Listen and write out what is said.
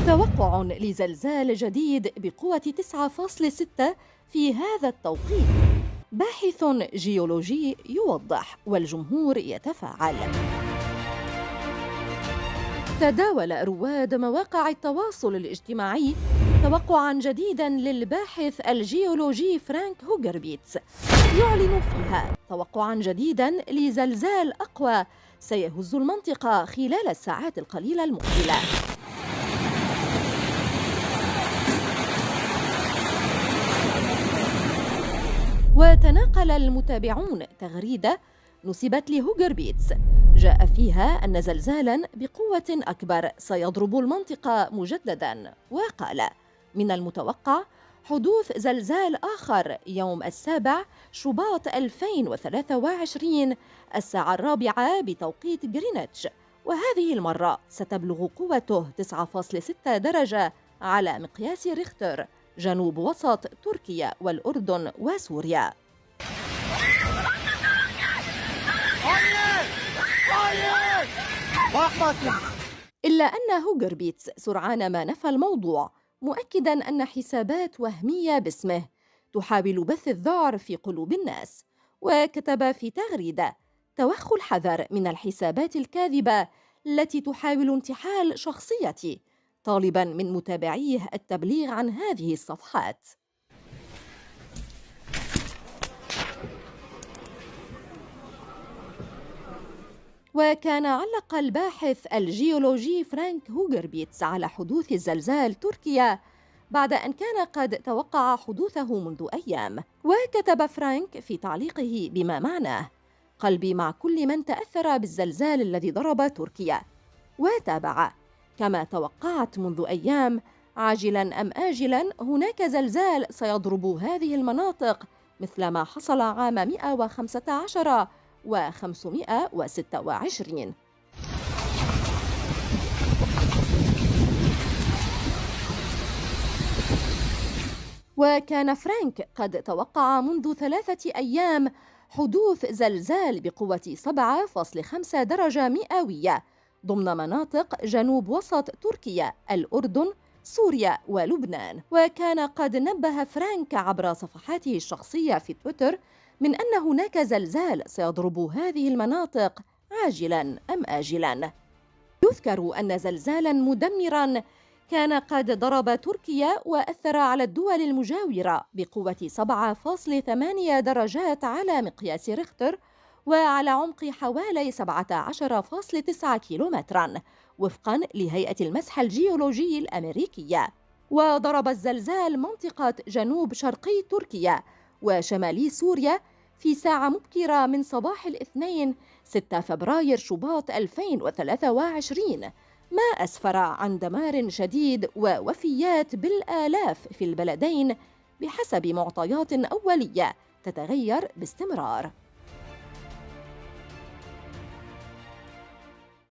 توقع لزلزال جديد بقوة 9.6 في هذا التوقيت. باحث جيولوجي يوضح والجمهور يتفاعل. تداول رواد مواقع التواصل الاجتماعي توقعاً جديداً للباحث الجيولوجي فرانك هوغربيتس، يعلن فيها توقعاً جديداً لزلزال أقوى سيهز المنطقة خلال الساعات القليلة المقبلة. وتناقل المتابعون تغريدة نسبت لهوغربيتس جاء فيها أن زلزالاً بقوة أكبر سيضرب المنطقة مجدداً، وقال: من المتوقع حدوث زلزال آخر يوم 7 شباط 2023 الساعة 4 بتوقيت غرينتش، وهذه المرة ستبلغ قوته 9.6 درجة على مقياس ريختر جنوب وسط تركيا والأردن وسوريا. إلا أن هوغربيتس سرعان ما نفى الموضوع، مؤكداً أن حسابات وهمية باسمه تحاول بث الذعر في قلوب الناس، وكتب في تغريدة: توخوا الحذر من الحسابات الكاذبة التي تحاول انتحال شخصيتي، طالباً من متابعيه التبليغ عن هذه الصفحات. وكان علق الباحث الجيولوجي فرانك هوغربيتس على حدوث الزلزال تركيا بعد أن كان قد توقع حدوثه منذ أيام، وكتب فرانك في تعليقه بما معناه: قلبي مع كل من تأثر بالزلزال الذي ضرب تركيا. وتابع: كما توقعت منذ أيام، عاجلاً أم آجلاً هناك زلزال سيضرب هذه المناطق مثل ما حصل عام 115 و526. وكان فرانك قد توقع منذ 3 أيام حدوث زلزال بقوة 7.5 درجة مئوية ضمن مناطق جنوب وسط تركيا، الأردن، سوريا ولبنان. وكان قد نبه فرانك عبر صفحاته الشخصية في تويتر من أن هناك زلزال سيضرب هذه المناطق عاجلاً أم آجلاً. يذكر أن زلزالاً مدمراً كان قد ضرب تركيا وأثر على الدول المجاورة بقوة 7.8 درجات على مقياس ريختر وعلى عمق حوالي 17.9 كيلومتراً وفقاً لهيئة المسح الجيولوجي الأمريكية. وضرب الزلزال منطقة جنوب شرقي تركيا وشمالي سوريا في ساعة مبكرة من صباح الاثنين 6 فبراير شباط 2023، ما أسفر عن دمار شديد ووفيات بالآلاف في البلدين بحسب معطيات أولية تتغير باستمرار.